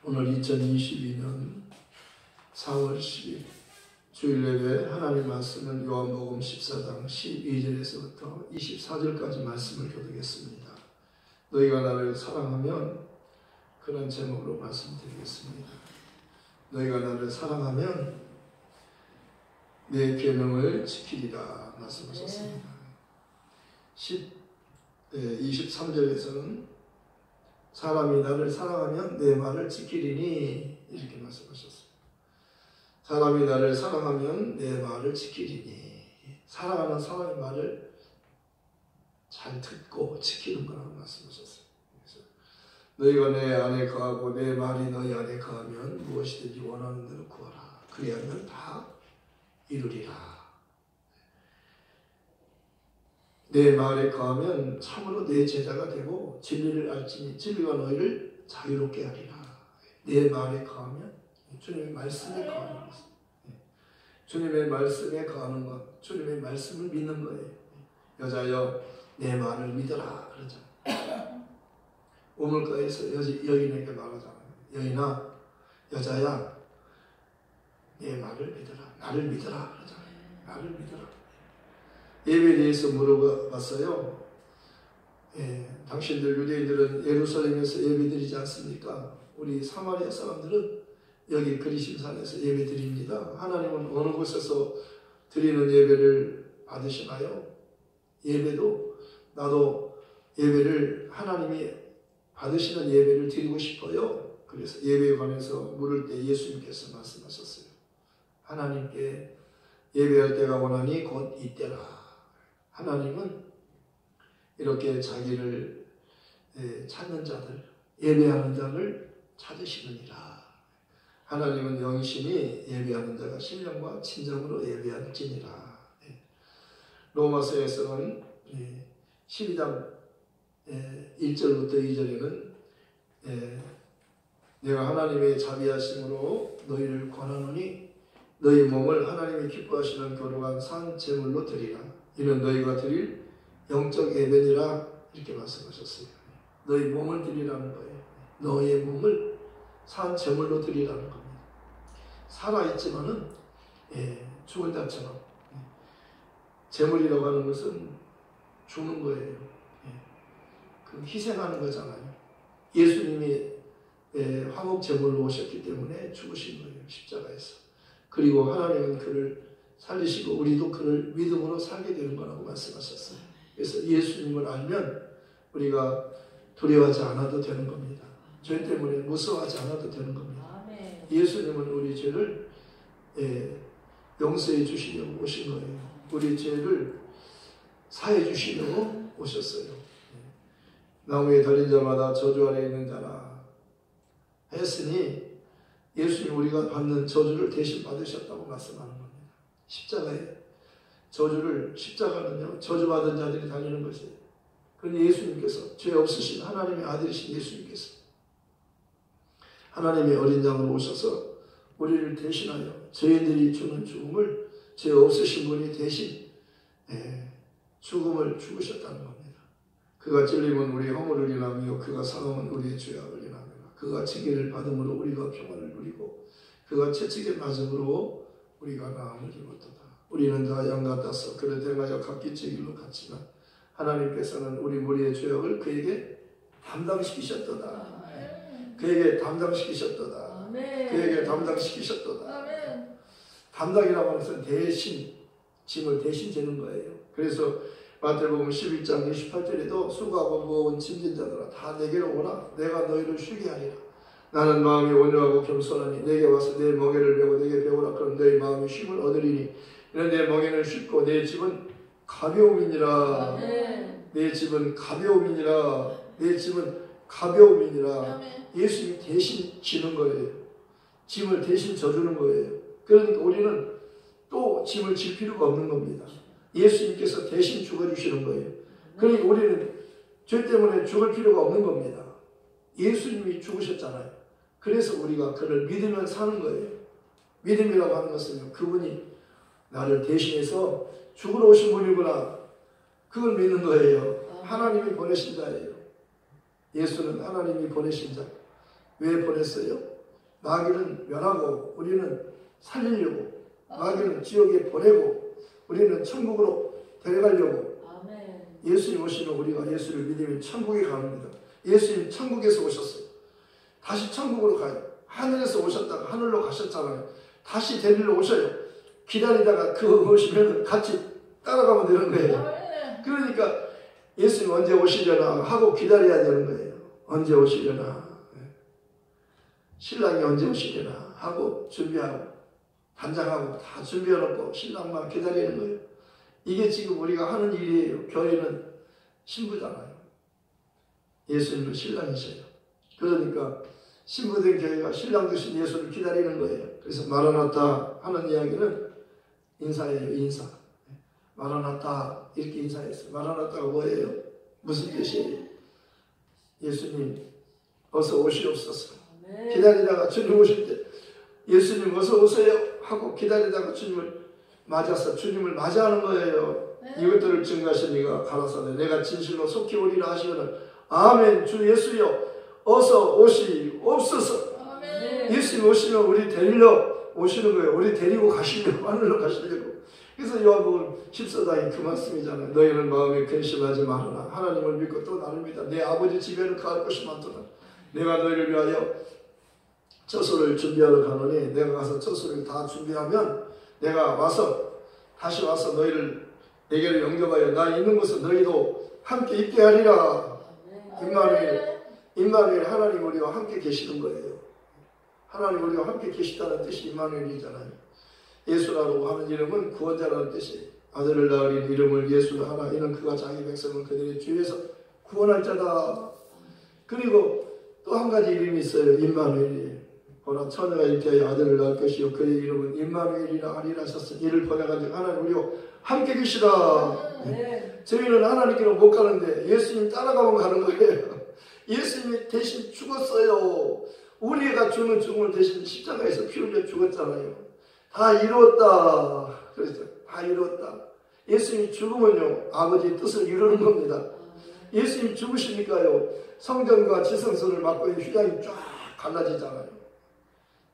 오늘 2022년 4월 10일 주일 예배 하나님 말씀은 요한복음 14장 12절에서부터 24절까지 말씀을 교독했습니다. 너희가 나를 사랑하면, 그런 제목으로 말씀드리겠습니다. 너희가 나를 사랑하면 내 계명을 지키리라 말씀하셨습니다. 23절에서는 사람이 나를 사랑하면 내 말을 지키리니, 이렇게 말씀하셨어요. 사람이 나를 사랑하면 내 말을 지키리니, 사랑하는 사람의 말을 잘 듣고 지키는 거라고 말씀하셨어요. 그래서 너희가 내 안에 거하고 내 말이 너희 안에 거하면 무엇이든지 원하는 대로 구하라. 그리하면 다 이루리라. 내 말에 거하면 참으로 내 제자가 되고 진리를 알지니 진리가 너희를 자유롭게 하리라. 내 말에 거하면 주님의 말씀에 거하는 것, 주님의 말씀에 거하는 것, 주님의 말씀을 믿는 거예요. 여자여 내 말을 믿어라 그러잖아요. 우물가에서 여인에게 말하잖아요. 여인아, 여자야 내 말을 믿어라, 나를 믿어라 그러잖아요. 나를 믿어라. 예배에 대해서 물어봤어요. 당신들 유대인들은 예루살렘에서 예배드리지 않습니까? 우리 사마리아 사람들은 여기 그리심산에서 예배드립니다. 하나님은 어느 곳에서 드리는 예배를 받으시나요? 예배도 나도 예배를, 하나님이 받으시는 예배를 드리고 싶어요. 그래서 예배에 관해서 물을 때 예수님께서 말씀하셨어요. 하나님께 예배할 때가 오나니 곧 이때라. 하나님은 이렇게 자기를 찾는 자들, 예배하는 자를 찾으시느니라. 하나님은 영이시니 예배하는 자가 신령과 진정으로 예배할지니라. 로마서에서는 12장 1절부터 2절에는 내가 하나님의 자비하심으로 너희를 권하노니 너희 몸을 하나님이 기뻐하시는 거룩한 산 제물로 드리라. 이는 너희가 드릴 영적 예배니라. 이렇게 말씀하셨어요. 너희 몸을 드리라는 거예요. 너희의 몸을 산 제물로 드리라는 겁니다. 살아있지만은 죽은 자처럼, 제물이라고 하는 것은 죽는 거예요. 그 희생하는 거잖아요. 예수님이 화목 제물로 오셨기 때문에 죽으신 거예요. 십자가에서. 그리고 하나님은 그를 살리시고 우리도 그를 믿음으로 살게 되는 거라고 말씀하셨어요. 그래서 예수님을 알면 우리가 두려워하지 않아도 되는 겁니다. 죄 때문에 무서워하지 않아도 되는 겁니다. 예수님은 우리 죄를 용서해 주시려고 오신 거예요. 우리 죄를 사해 주시려고 오셨어요. 나무에 달린 자마다 저주 아래 있는 자라 했으니 예수님 우리가 받는 저주를 대신 받으셨다고 말씀하는 겁니다. 십자가에 저주를, 십자가는요 저주받은 자들이 달리는 것이에요. 그런데 예수님께서, 죄 없으신 하나님의 아들이신 예수님께서 하나님의 어린 양으로 오셔서 우리를 대신하여 죄인들이 주는 죽음을 죄 없으신 분이 대신 죽음을 죽으셨다는 겁니다. 그가 찔림은 우리의 허물을 인하며 그가 상함은 우리의 죄악을 인하며 그가 징계를 받음으로 우리가 평안을 누리고 그가 채찍에 맞음으로 우리가 나음을 입었도다. 우리는 다 양 같아서 그를 행하여 각기 제 길로 갔지만 하나님께서는 우리 무리의 죄악을 그에게 담당시키셨도다. 그에게 담당시키셨도다. 그에게 담당시키셨도다. 담당이라고 하는 것은 대신, 짐을 대신 지는 거예요. 그래서 마태복음 11장 28절에도 수고하고 무거운 짐진 자들아 다 내게로 오라. 내가 너희를 쉬게 하리라. 나는 마음이 온유하고 겸손하니 내게 와서 내 멍에를 메고 내게 배우라. 그럼 너희 마음이 쉼을 얻으리니 이는 내 멍에는 쉽고 내 짐은 가벼움이니라. 내 짐은 가벼움이니라. 내 짐은 가벼움이니라. 예수님이 대신 지는 거예요. 짐을 대신 져주는 거예요. 그러니까 우리는 또 짐을 질 필요가 없는 겁니다. 예수님께서 대신 죽어주시는 거예요. 그러니까 우리는 죄 때문에 죽을 필요가 없는 겁니다. 예수님이 죽으셨잖아요. 그래서 우리가 그를 믿으면 사는 거예요. 믿음이라고 하는 것은 그분이 나를 대신해서 죽으러 오신 분이구나. 그걸 믿는 거예요. 하나님이 보내신 자예요. 예수는 하나님이 보내신 자. 왜 보냈어요? 마귀는 멸하고 우리는 살리려고, 마귀는 지옥에 보내고 우리는 천국으로 데려가려고. 예수님 오시면 우리가 예수를 믿으면 천국에 갑니다. 예수님 천국에서 오셨어요. 다시 천국으로 가요. 하늘에서 오셨다가 하늘로 가셨잖아요. 다시 데리러 오셔요. 기다리다가 그거 오시면 같이 따라가면 되는 거예요. 그러니까 예수님 언제 오시려나 하고 기다려야 되는 거예요. 언제 오시려나, 신랑이 언제 오시려나 하고 준비하고 단장하고 다 준비해놓고 신랑만 기다리는 거예요. 이게 지금 우리가 하는 일이에요. 교회는 신부잖아요. 예수님은 신랑이셔요. 그러니까 신부된 교회가 신랑 되신 예수를 기다리는 거예요. 그래서 마라나타 하는 이야기는 인사예요. 인사. 마라나타 이렇게 인사했어요. 마라나타가 뭐예요? 무슨 뜻이에요? 예수님 어서 오시옵소서. 기다리다가 주님 오실 때 예수님 어서 오세요 하고 기다리다가 주님을 맞아서 주님을 맞이하는 거예요. 이것들을 증거하신 이가 가라사대 내가 진실로 속히 오리라 하시거늘 아멘. 주 예수여 어서 오시옵소서. 예수님 오시면 우리 데리러 오시는 거예요. 우리 데리고 가시려고, 하늘로 가시려고. 그래서 요한복음 14장이 그 말씀이잖아요. 너희는 마음에 근심하지 말아라. 하나님을 믿고 또 나를 믿어. 내 아버지 집에는 가할 곳이 많도다. 내가 너희를 위하여 처소를 준비하러 가노니 내가 가서 처소를 다 준비하면 내가 와서 다시 와서 너희를 내게로 영접하여 나 있는 곳에 너희도 함께 있게 하리라. 임마누엘 하나님 우리와 함께 계시는 거예요. 하나님 우리와 함께 계시다는 뜻이 임마누엘이잖아요. 예수라고 하는 이름은 구원자라는 뜻이에요. 아들을 낳으린 이름을 예수라 하라. 이는 그가 자기 백성을 그들의 죄에서 구원할 자다. 그리고 또 한 가지 이름이 있어요. 임마누엘이에요. 보라 처녀가 잉태하여 아들을 낳을 것이요 그의 이름은 임마누엘이라 하리라 하셨으니 이를 번역한즉 하나님 우리와 함께 계시다. 저희는 하나님께로 못 가는데 예수님 따라가면 가는 거예요. 예수님이 대신 죽었어요. 우리가 주는 죽음을 대신 십자가에서 피 흘려 죽었잖아요. 다 이루었다. 그래서 다 이루었다. 예수님이 죽으면요 아버지의 뜻을 이루는 겁니다. 예수님 죽으시니까요 성전과 지성소를 막고 있는 휘장이 쫙 갈라지잖아요.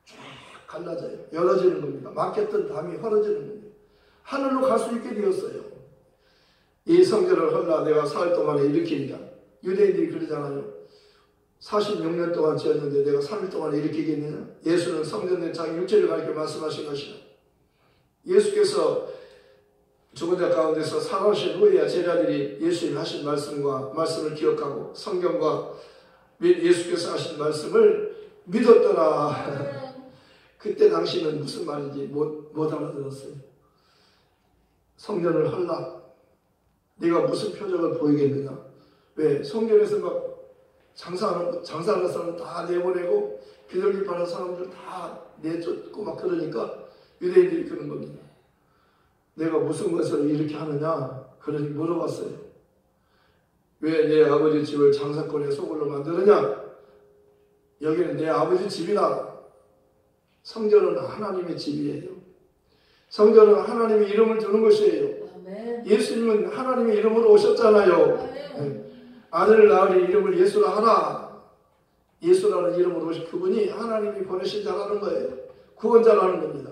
쫙 갈라져요. 열어지는 겁니다. 막혔던 담이 헐어지는 겁니다. 하늘로 갈 수 있게 되었어요. 이 성전을 헐라 내가 사흘 동안에 일으키리라. 유대인들이 그러잖아요. 46년 동안 지었는데 내가 3일 동안에 일으키겠느냐. 예수는 성전된 자기 육체를 가리켜 말씀하신 것이다. 예수께서 죽은 자 가운데서 살아오신 후에야 제자들이 예수님 하신 말씀을 기억하고 성경과 예수께서 하신 말씀을 믿었더라. 그때 당시는 무슨 말인지 못 알아들었어요. 성전을 헐라. 네가 무슨 표적을 보이겠느냐. 왜? 성전에서 막 장사하는 사람 다 내보내고 비둘기 파는 사람들 다 내쫓고 막 그러니까 유대인들이 그런 겁니다. 내가 무슨 것을 이렇게 하느냐? 그러니 물어봤어요. 왜 내 아버지 집을 장사꾼의 소굴로 만드느냐? 여기는 내 아버지 집이다. 성전은 하나님의 집이에요. 성전은 하나님의 이름을 두는 것이에요. 예수님은 하나님의 이름으로 오셨잖아요. 아들을 낳으리 이름을 예수라 하라. 예수라는 이름으로 오신 그분이 하나님이 보내신 자라는 거예요. 구원자라는 겁니다.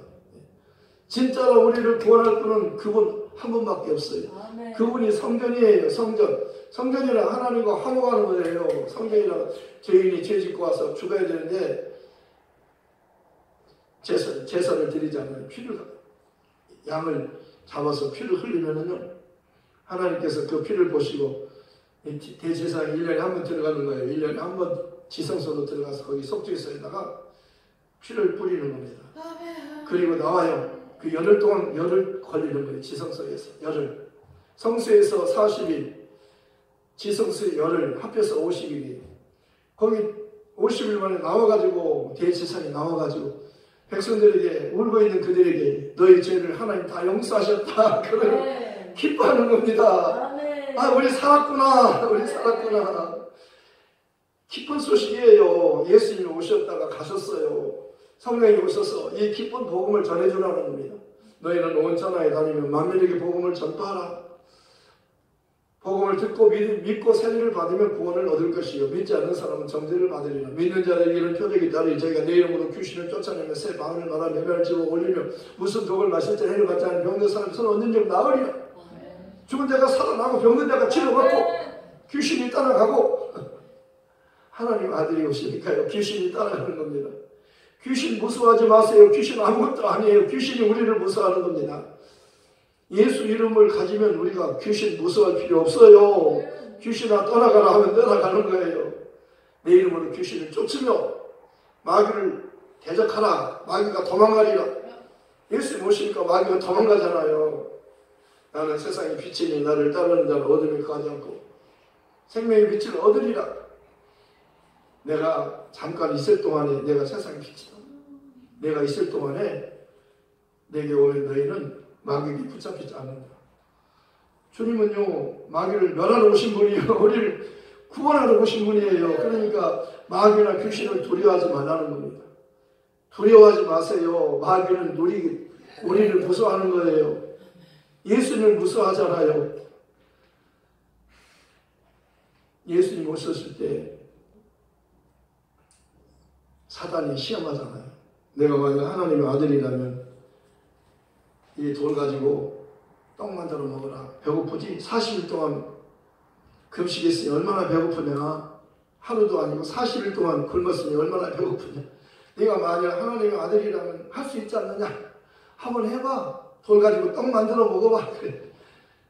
진짜로 우리를 구원할 분은 그분 한 분밖에 없어요. 아멘. 그분이 성전이에요. 성전이란 하나님과 화목하는 거예요. 성전이란 죄인이 죄 짓고 와서 죽어야 되는데 제사를 드리잖아요. 양을 잡아서 피를 흘리면은요 하나님께서 그 피를 보시고 대제사장이 1년에 한 번 들어가는 거예요. 1년에 한 번 지성소로 들어가서 거기 속죄소에다가 피를 뿌리는 겁니다. 그리고 나와요. 그 열흘 동안 열흘 걸리는 거예요. 지성소에서 열흘. 성소에서 40일, 지성소에 열흘, 합해서 50일이에요. 거기 50일 만에 나와가지고 대제사장이 나와가지고 백성들에게 울고 있는 그들에게 너희 죄를 하나님 다 용서하셨다. 그걸 기뻐하는 겁니다. 아, 우리 살았구나. 우리 살았구나. 기쁜 소식이에요. 예수님이 오셨다가 가셨어요. 성령이 오셔서 이 기쁜 복음을 전해주라는 겁니다. 너희는 온 천하에 다니며 만민에게 복음을 전파하라. 복음을 듣고 믿고 세례를 받으면 구원을 얻을 것이요 믿지 않는 사람은 정죄를 받으리라. 믿는 자들에게는 표적이 따르니 저희가 내 이름으로 귀신을 쫓아내며 새 방언을 말하 매매를 집어 올리며 무슨 독을 마실 때 해를 받지 않은 병든 사람이 서로 언젠적 나으리라. 죽은 자가 살아나고 병든 자가 치료받고 귀신이 따라가고 하나님 아들이 오시니까요 귀신이 따라가는 겁니다. 귀신 무서워하지 마세요. 귀신 아무것도 아니에요. 귀신이 우리를 무서워하는 겁니다. 예수 이름을 가지면 우리가 귀신 무서워할 필요 없어요. 귀신아 떠나가라 하면 떠나가는 거예요. 내 이름으로 귀신을 쫓으며 마귀를 대적하라. 마귀가 도망가리라. 예수님 오시니까 마귀가 도망가잖아요. 나는 세상의 빛이니 나를 따르는 자는 어둠에 거하지 않고 생명의 빛을 얻으리라. 내가 잠깐 있을 동안에 내가 세상의 빛이다. 내가 있을 동안에 내게 오는 너희는 마귀에게 붙잡히지 않는다. 주님은요 마귀를 멸하러 오신 분이요 우리를 구원하러 오신 분이에요. 그러니까 마귀나 귀신을 두려워하지 말라는 겁니다. 두려워하지 마세요. 마귀는 우리를 무서워하는 거예요. 예수님을 무서워하잖아요. 예수님 오셨을 때 사단이 시험하잖아요. 내가 만약 하나님의 아들이라면 이 돌 가지고 떡 만들어 먹어라. 배고프지? 40일 동안 금식했으니 얼마나 배고프냐. 하루도 아니고 40일 동안 굶었으니 얼마나 배고프냐. 네가 만약 하나님의 아들이라면 할 수 있지 않느냐. 한번 해봐. 돌 가지고 떡 만들어 먹어봐. 그래.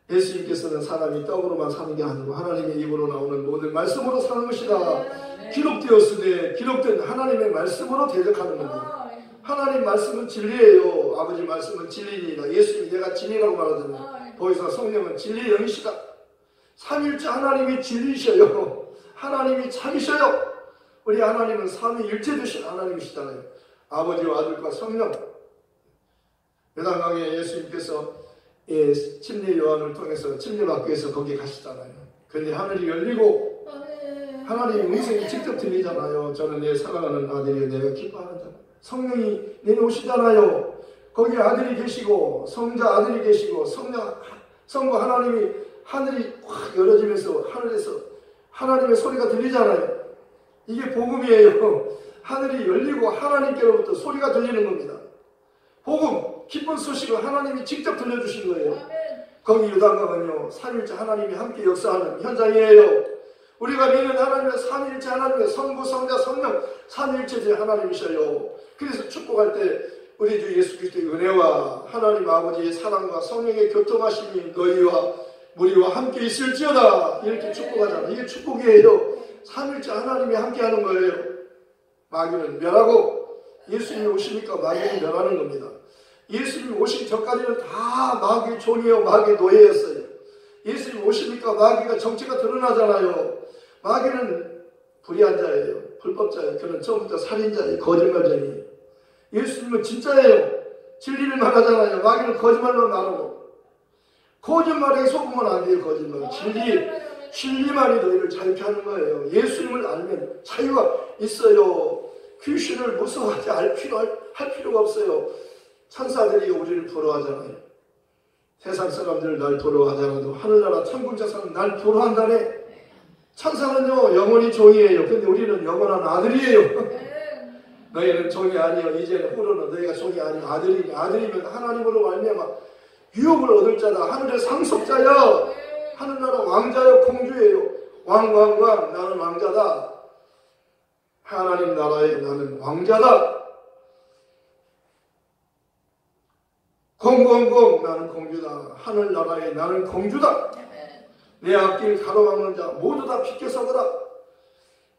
예수님께서는 사람이 떡으로만 사는 게 아니고 하나님의 입으로 나오는 모든 말씀으로 사는 것이다. 기록되었으되 기록된 하나님의 말씀으로 대적하는 겁니다. 하나님 말씀은 진리예요. 아버지 말씀은 진리니라. 예수님이 내가 진리라고 말하잖아요. 보혜사 성령은 진리의 영이시다. 삼일째 하나님이 진리셔요. 하나님이 참이셔요. 우리 하나님은 삼위일체 되신 하나님이시잖아요. 아버지와 아들과 성령. 요단강에 예수님께서 침례 요한을 통해서 침례받기 위해서 거기 가시잖아요. 근데 하늘이 열리고 하나님의 음성이 직접 들리잖아요. 저는 내 사랑하는 아들이요 내가 기뻐하는 성령이 내려오시잖아요. 거기 아들이 계시고 성자 아들이 계시고 성부 하나님이 하늘이 확 열어지면서 하늘에서 하나님의 소리가 들리잖아요. 이게 복음이에요. 하늘이 열리고 하나님께로부터 소리가 들리는 겁니다. 복음, 기쁜 소식을 하나님이 직접 들려주신 거예요. 거기 요단강은요 삼일째 하나님이 함께 역사하는 현장이에요. 우리가 믿는 하나님의 삼일째 하나님의 성부, 성자, 성령 삼일째 하나님이셔요. 그래서 축복할 때 우리 주 예수 그리스도의 은혜와 하나님 아버지의 사랑과 성령의 교통하심이 너희와 우리와 함께 있을지어다 이렇게 축복하잖아요. 이게 축복이에요. 삼일째 하나님이 함께하는 거예요. 마귀는 멸하고 예수님이 오시니까 마귀는 멸하는 겁니다. 예수님이 오시기 전까지는 다 마귀의 종이요 마귀의 노예였어요. 예수님이 오시니까 마귀가 정체가 드러나잖아요. 마귀는 불의한 자예요. 불법자예요. 그는 처음부터 살인자예요. 거짓말쟁이에요. 예수님은 진짜예요. 진리를 말하잖아요. 마귀는 거짓말만 말하고. 거짓말에 속으면 안 돼요. 거짓말. 진리만이 너희를 자유케 하는 거예요. 예수님을 알면 자유가 있어요. 귀신을 무서워하지 할 필요가 없어요. 천사들이 우리를 부러워하잖아요. 세상 사람들 날 부러워하잖아도 하늘나라 천군 자사는 날 부러워한다네. 천사는요 영원히 종이에요. 근데 우리는 영원한 아들이에요. 너희는 종이 아니요 이제는 후로는 너희가 종이 아니요 아들이니 아들이면 하나님으로 말미암아 유업을 얻을 자다. 하늘의 상속자여 하늘나라 왕자여 공주예요. 왕 나는 왕자다. 하나님 나라에 나는 왕자다. 공공공 나는 공주다. 하늘나라에 나는 공주다. 내 앞길 가로막는 자 모두 다 비켜서거라.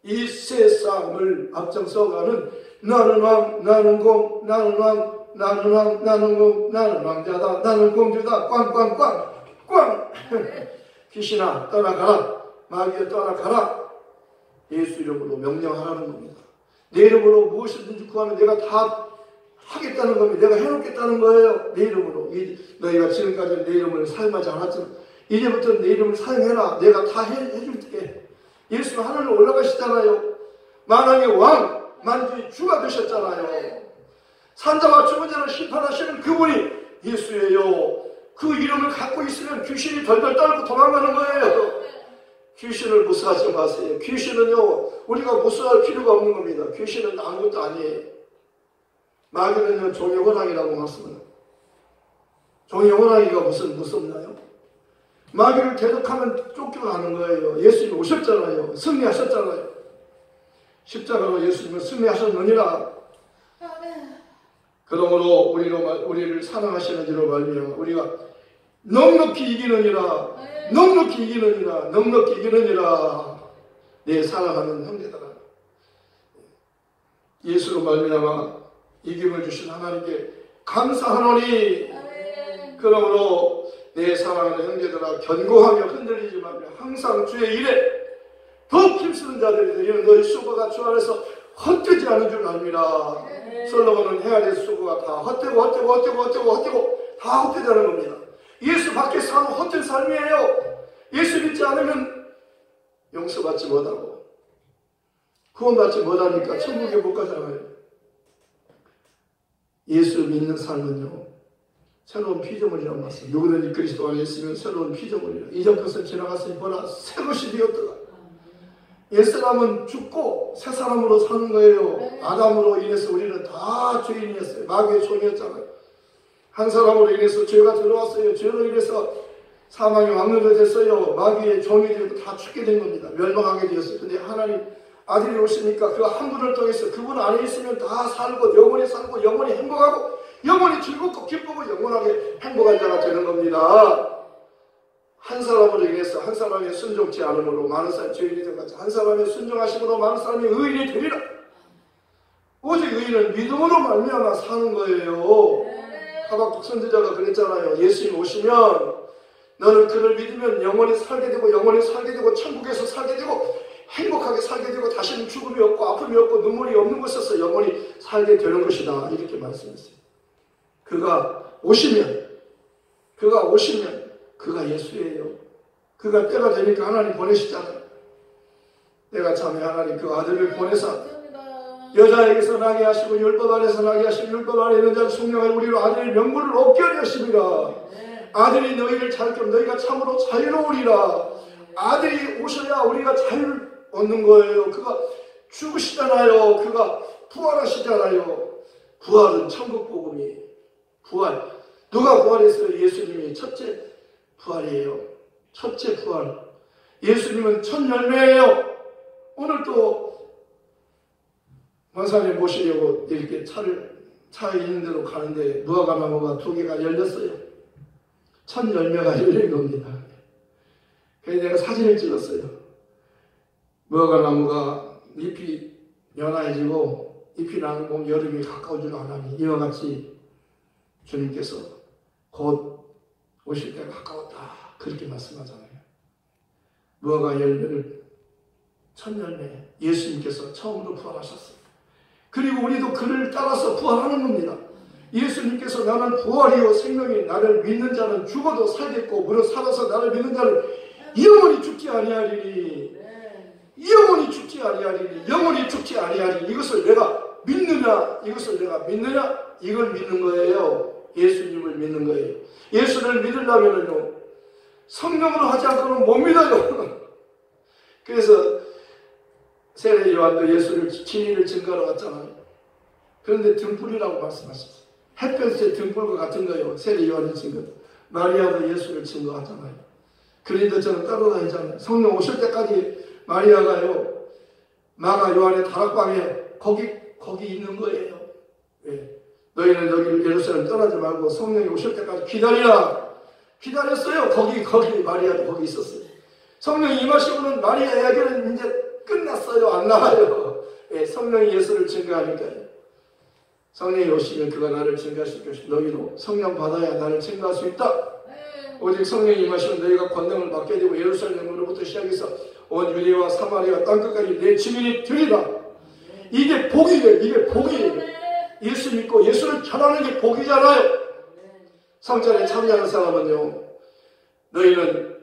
이 세상을 앞장서가는 나는 왕 나는 공 나는 왕 나는 왕 나는 공 나는 왕자다. 나는 공주다. 꽝꽝꽝 꽝. 귀신아 떠나가라. 마귀야 떠나가라. 예수 이름으로 명령하라는 겁니다. 내 이름으로 무엇이든지 구하면 내가 다 하겠다는 겁니다. 내가 해놓겠다는 거예요. 내 이름으로. 너희가 지금까지 내 이름을 사용하지 않았지만 이제부터 내 이름을 사용해라. 내가 다 해줄게. 예수가 하늘로 올라가시잖아요. 만왕의 왕, 만주의 주가 되셨잖아요. 산자와 죽은 자를 심판하시는 그분이 예수예요. 그 이름을 갖고 있으면 귀신이 덜덜 떨고 도망가는 거예요. 귀신을 무서워하지 마세요. 귀신은요, 우리가 무서워할 필요가 없는 겁니다. 귀신은 아무것도 아니에요. 마귀는요, 종의 호랑이라고 말씀합니다. 종의 호랑이가 무슨 무섭나요? 마귀를 대적하면 쫓겨나는 거예요. 예수님 오셨잖아요. 승리하셨잖아요. 십자가로 예수님은 승리하셨느니라. 그러므로 우리를 사랑하시는 이로 말미암아 우리가 넉넉히 이기느니라. 넉넉히 이기느니라. 넉넉히 이기느니라. 내 사랑하는 형제들아, 예수로 말미암아 이김을 주신 하나님께 감사하노니. 그러므로 내 사랑하는 형제들아, 견고하며 흔들리지 말며 항상 주의 일에 더 힘쓰는 자들이 되리는 너희 수고가 주 안에서 헛되지 않은 줄 압니다. 솔로몬은 해 아래 수고가 다 헛되고 다 헛되다는 겁니다. 예수 밖에 사는 헛된 삶이에요. 예수 믿지 않으면 용서받지 못하고 구원받지 못하니까 천국에 못 가잖아요. 예수 믿는 삶은요, 새로운 피조물이라고 말씀. 누구든지 그리스도 안에 있으면 새로운 피조물이라. 이전 것은 지나갔으니 보라 새 것이 되었더라. 옛사람은 죽고 새 사람으로 사는 거예요. 아담으로 인해서 우리는 다 죄인이었어요. 마귀의 종이었잖아요. 한 사람으로 인해서 죄가 들어왔어요. 죄로 인해서 사망의 왕노가 됐어요. 마귀의 종이 되고 다 죽게 된 겁니다. 멸망하게 되었어요. 근데 하나님 아들이 오시니까 그 한 분을 통해서 그분 안에 있으면 다 살고 영원히 살고 영원히 행복하고 영원히 즐겁고 기쁘고 영원하게 행복한 자가 되는 겁니다. 한 사람으로 인해서 한 사람의 순종치 않음으로 많은 사람이 죄인이 된 것같이 한 사람의 순종하심으로 많은 사람이 의인이 되리라. 오직 의인은 믿음으로 말미암아 사는 거예요. 하박국 선지자가 그랬잖아요. 예수님 오시면 너는 그를 믿으면 영원히 살게 되고 영원히 살게 되고 천국에서 살게 되고 행복하게 살게 되고 다시는 죽음이 없고 아픔이 없고 눈물이 없는 곳에서 영원히 살게 되는 것이다. 이렇게 말씀했어요. 그가 오시면 그가 예수예요. 그가 때가 되니까 하나님 보내시잖아요. 내가 참에 하나님 그 아들을 보내사 여자에게서 나게 하시고 율법 안에서 나게 하시고 율법 안에 있는 자는 성령을 우리로 아들의 명분을 얻게 하려 하십니다. 아들이 너희를 잘 겸 너희가 참으로 자유로우리라. 아들이 오셔야 우리가 자유를 얻는 거예요. 그가 죽으시잖아요. 그가 부활하시잖아요. 부활은 천국 복음이 부활. 누가 부활했어요? 예수님이 첫째 부활이에요. 첫째 부활. 예수님은 첫 열매예요. 오늘 또 원산에 모시려고 이렇게 차에 있는 대로 가는데 무화과나무가 2개가 열렸어요. 첫 열매가 열린 겁니다. 그래서 내가 사진을 찍었어요. 무화과나무가 잎이 연화해지고 잎이 나는 봄 여름이 가까운 줄 아나니 이와 같이 주님께서 곧 오실 때가 가까웠다. 그렇게 말씀하잖아요. 무화과 열매를 첫 열매 예수님께서 처음으로 부활하셨어요. 그리고 우리도 그를 따라서 부활하는 겁니다. 예수님께서 나는 부활이요 생명이 나를 믿는 자는 죽어도 살겠고 무릇 살아서 나를 믿는 자는 영원히 죽지 아니하리니 영원히 죽지 아니하리니 영원히 죽지 아니하리니 이것을 내가 믿느냐 이걸 믿는 거예요. 예수님을 믿는 거예요. 예수를 믿으려면요 성령으로 하지 않고는 못 믿어요. 그래서 세례 요한도 예수를 진리를 증거하러 갔잖아요. 그런데 등불이라고 말씀하셨어요. 햇볕에 등불과 같은 거예요. 세례 요한의 증거. 마리아도 예수를 증거하잖아요. 그런데 저는 따라다니잖아요. 성령 오실 때까지 마리아가요 마가 요한의 다락방에 거기 있는 거예요. 예. 너희는 여기 예루살렘 떠나지 말고 성령이 오실 때까지 기다리라. 기다렸어요. 거기 마리아도 거기 있었어요. 성령이 임하시고는 마리아에게는 이제 끝났어요. 안 나와요. 예, 성령이 예수를 증거하니까요. 성령이 오시면 그가 나를 증거하실 것이고 너희도 성령 받아야 나를 증거할 수 있다. 오직 성령이 임하시면 너희가 권능을 받게 되고 예루살렘으로부터 시작해서 온 유대와 사마리아 땅끝까지 내 증인이 되리라. 이게 복이에요. 이게 복이에요. 예수 믿고 예수를 전하는 게 복이잖아요. 성찬에 참여하는 사람은요 너희는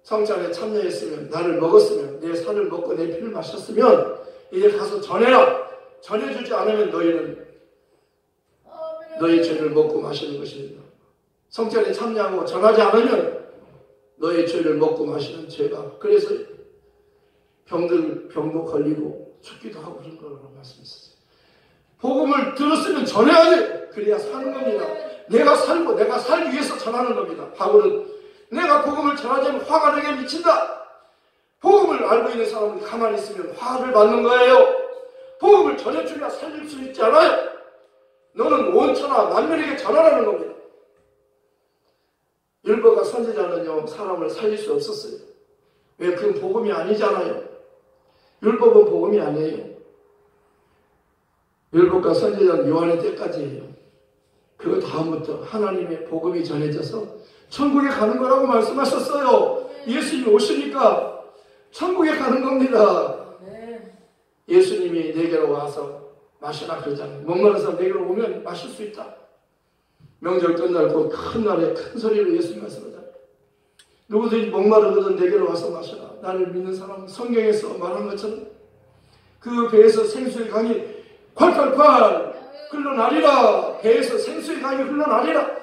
성찬에 참여했으면 나를 먹었으면 내 살을 먹고 내 피를 마셨으면 이제 가서 전해라. 전해주지 않으면 너희는 너희 죄를 먹고 마시는 것입니다. 성찬에 참여하고 전하지 않으면 너의 죄를 먹고 마시는 죄가. 그래서 병도 걸리고 죽기도 하고 그런 거라고 말씀했어요. 복음을 들었으면 전해야 돼. 그래야 사는 겁니다. 내가 살고 내가 살기 위해서 전하는 겁니다. 바울은 내가 복음을 전하지 않으면 화가 내게 미친다. 복음을 알고 있는 사람은 가만히 있으면 화를 받는 거예요. 복음을 전해주면 살릴 수 있지 않아요. 너는 온 천하 만민에게 전하라는 겁니다. 율법과 선지자는요 사람을 살릴 수 없었어요. 왜? 그건 복음이 아니잖아요. 율법은 복음이 아니에요. 율법과 선지자는 요한의 때까지예요. 그 다음부터 하나님의 복음이 전해져서 천국에 가는 거라고 말씀하셨어요. 예수님이 오시니까 천국에 가는 겁니다. 예수님이 내게로 와서 마시라 그러잖아요. 목마른 사람 내게로 오면 마실 수 있다. 명절 끝날 그 큰 날에 큰 소리로 예수님 말씀하잖아요. 누구든지 목마르거든 내게로 와서 마셔라. 나를 믿는 사람은 성경에서 말한 것처럼 그 배에서 생수의 강이 콸콸콸 흘러나리라. 배에서 생수의 강이 흘러나리라.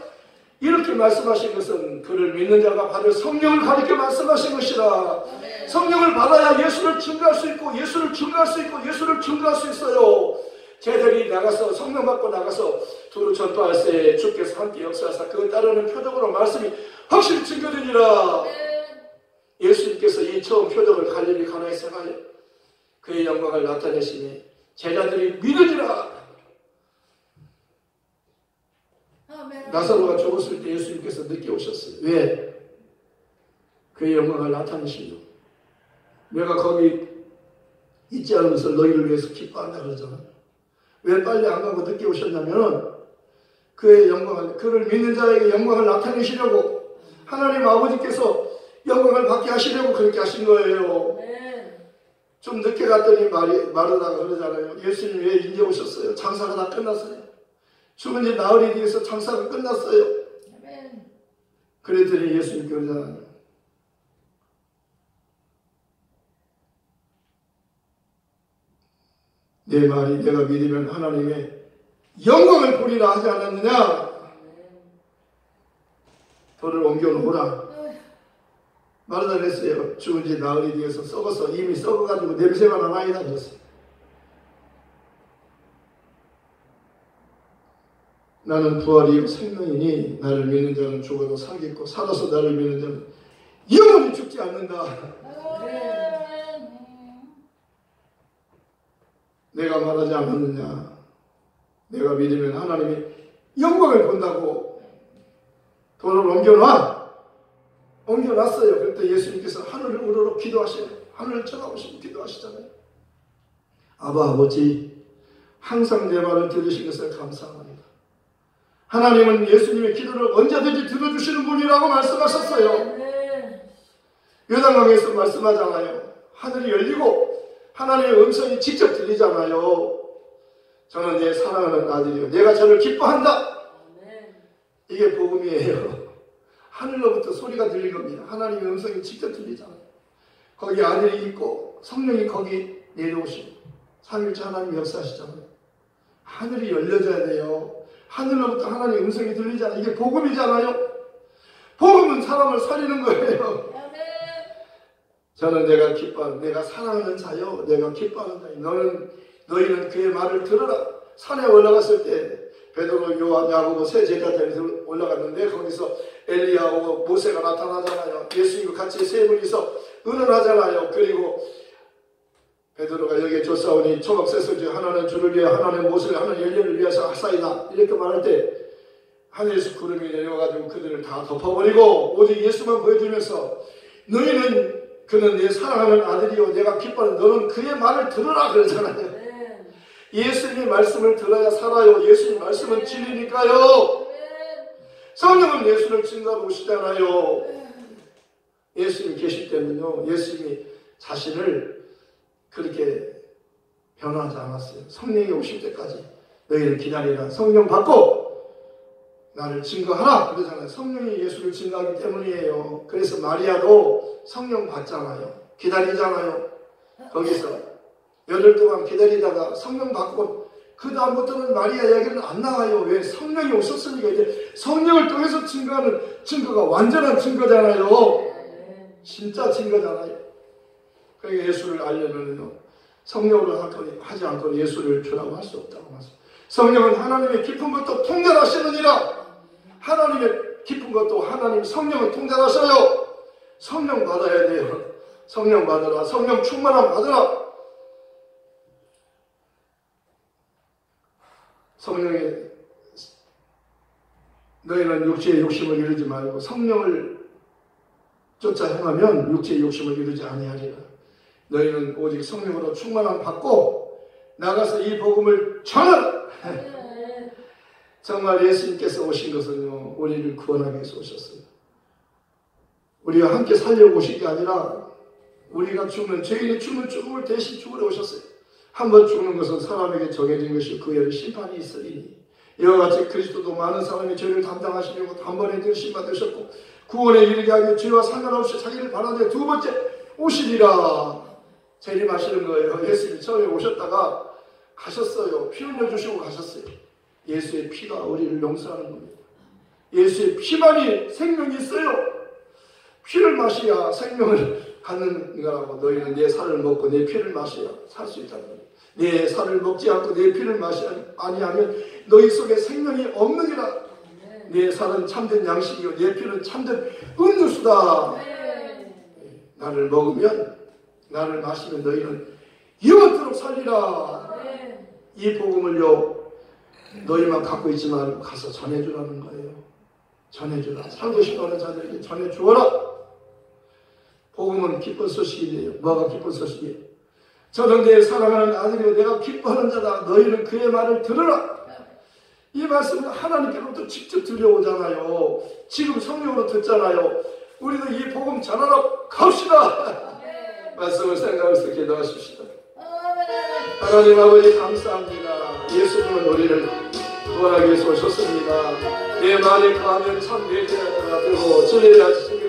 이렇게 말씀하신 것은 그를 믿는 자가 받을 성령을 가리켜 말씀하신 것이라. 성령을 받아야 예수를 증거할 수 있고 예수를 증거할 수 있고 예수를 증거할 수 있어요. 쟤들이 나가서 성령 받고 나가서 두루 전파할세 주께서 함께 역사하사 그것 따르는 표적으로 말씀이 확실히 증거되니라. 예수님께서 이 처음 표적을 갈릴리 가나에서 행하여 그의 영광을 나타내시니 제자들이 믿으리라. 나사로가 죽었을 때 예수님께서 늦게 오셨어요. 왜? 그의 영광을 나타내시죠. 내가 거기 있지 않으면서 너희를 위해서 기뻐한다 그러잖아요. 왜 빨리 안 가고 늦게 오셨냐면 그의 영광을, 그를 믿는 자에게 영광을 나타내시려고 하나님 아버지께서 영광을 받게 하시려고 그렇게 하신 거예요. 좀 늦게 갔더니 마르다가 그러잖아요. 예수님 왜 이제 오셨어요? 장사가 다 끝났어요. 죽은 지 나흘이 뒤에서 장사가 끝났어요. 그랬더니 예수님 그러잖아요. 내 말이 내가 믿으면 하나님의 영광을 보리라 하지 않았느냐? 돌을 옮겨놓으라. 마르다가 했어요. 죽은 지 나흘이 뒤에서 썩어서 이미 썩어가지고 냄새가 나나이다 그랬어요. 나는 부활이요 생명이니 나를 믿는 자는 죽어도 살겠고 살아서 나를 믿는 자는 영원히 죽지 않는다. 내가 말하지 않았느냐. 내가 믿으면 하나님이 영광을 본다고. 돌을 옮겨놨어요. 그때 예수님께서 하늘을 우러러 기도하시고 하늘을 쳐다보시고 기도하시잖아요. 아바 아버지 항상 내 말을 들으신 것을 감사합니다. 하나님은 예수님의 기도를 언제든지 들어주시는 분이라고 말씀하셨어요. 요단강에서 말씀하잖아요. 하늘이 열리고 하나님의 음성이 직접 들리잖아요. 저는 내 사랑하는 아들이요 내가 저를 기뻐한다. 이게 복음이에요. 하늘로부터 소리가 들린 겁니다. 하나님의 음성이 직접 들리잖아요. 거기 아들이 있고 성령이 거기 내려오시고 삼일째 하나님이 역사하시잖아요. 하늘이 열려져야 돼요. 하늘로부터 하나님의 음성이 들리잖아요. 이게 복음이잖아요. 복음은 사람을 살리는 거예요. 저는 내가 사랑하는 자요 내가 기뻐하는 자요 너희는 그의 말을 들어라. 산에 올라갔을 때 베드로, 요한, 야고보 세 제자들이 올라갔는데 거기서 엘리야하고 모세가 나타나잖아요. 예수님과 같이 세 분이서 의논하잖아요. 그리고 베드로가 여기에 조사오니 초막셋을 중 하나는 주를 위해 하나는 모세를 하나는 엘리야를 위해서 하사이다. 이렇게 말할 때 하늘에서 구름이 내려와가지고 그들을 다 덮어버리고 오직 예수만 보여주면서 그는 내 사랑하는 아들이요 내가 기뻐하는 너는 그의 말을 들으라 그러잖아요. 예수님의 말씀을 들어야 살아요. 예수님 말씀은 진리니까요. 성령은 예수를 증거하고 오시잖아요. 예수님이 계실 때는요 예수님이 자신을 그렇게 변화하지 않았어요. 성령이 오실 때까지 너희를 기다리라. 성령 받고 나를 증거하라 그러잖아요. 성령이 예수를 증거하기 때문이에요. 그래서 마리아도 성령 받잖아요. 기다리잖아요. 거기서 열흘 동안 기다리다가 성령 받고 그 다음부터는 마리아 이야기는 안 나와요. 왜? 성령이 오셨으니까. 이제 성령을 통해서 증거하는 증거가 완전한 증거잖아요. 진짜 증거잖아요. 그러니까 예수를 알려면요, 성령으로 하지 않고 예수를 주라고 할 수 없다고 말씀합니다. 성령은 하나님의 깊은 것도 통달하시느니라. 하나님의 깊은 것도 하나님 성령을 통달하셔요. 성령 받아야 돼요. 성령 받으라. 성령 충만함 받으라. 성령의 너희는 육체의 욕심을 이루지 말고 성령을 쫓아 행하면 육체의 욕심을 이루지 아니하리라. 너희는 오직 성령으로 충만함 받고 나가서 이 복음을 전하라. 정말 예수님께서 오신 것은요, 우리를 구원하기 위해서 오셨어요. 우리와 함께 살려고 오신 게 아니라 우리가 죽는, 죄인이 죽는 죽음을 대신 죽으러 오셨어요. 한 번 죽는 것은 사람에게 정해진 것이요 그 후에 심판이 있으리니 이와 같이 그리스도도 많은 사람의 죄를 담당하시려고 단번에 들으심 받으셨고 구원에 이르게 하기 죄와 상관없이 자기를 바라되 두 번째 오시리라. 재림하시는 거예요. 예수님이 처음에 오셨다가 가셨어요. 피 흘려주시고 가셨어요. 예수의 피가 우리를 용서하는 겁니다. 예수의 피만이 생명이 있어요. 피를 마셔야 생명을 갖는 거라고. 너희는 내 살을 먹고 내 피를 마셔야 살 수 있다는 겁니다. 내 살을 먹지 않고 내 피를 마시지 아니하면 너희 속에 생명이 없느니라. 내 살은 참된 양식이요 내 피는 참된 음료수다. 나를 먹으면, 나를 마시면 너희는 영원토록 살리라. 이 복음을요, 너희만 갖고 있지 말고 가서 전해주라는 거예요. 전해주라. 살고 싶어하는 자들에게 전해주어라. 복음은 기쁜 소식이에요. 뭐가 기쁜 소식이에요? 저는 내 사랑하는 아들이요 내가 기뻐하는 자다. 너희는 그의 말을 들으라. 이 말씀은 하나님께로부터 직접 들려오잖아요. 지금 성령으로 듣잖아요. 우리도 이 복음 전하러 갑시다. 말씀을 생각해서 기도하십시다. 하나님 아버지 감사합니다. 예수님은 우리를 구원하기 위해서 오셨습니다. 내 말에 거하면 참 내 죄가 되고 진리를 하시고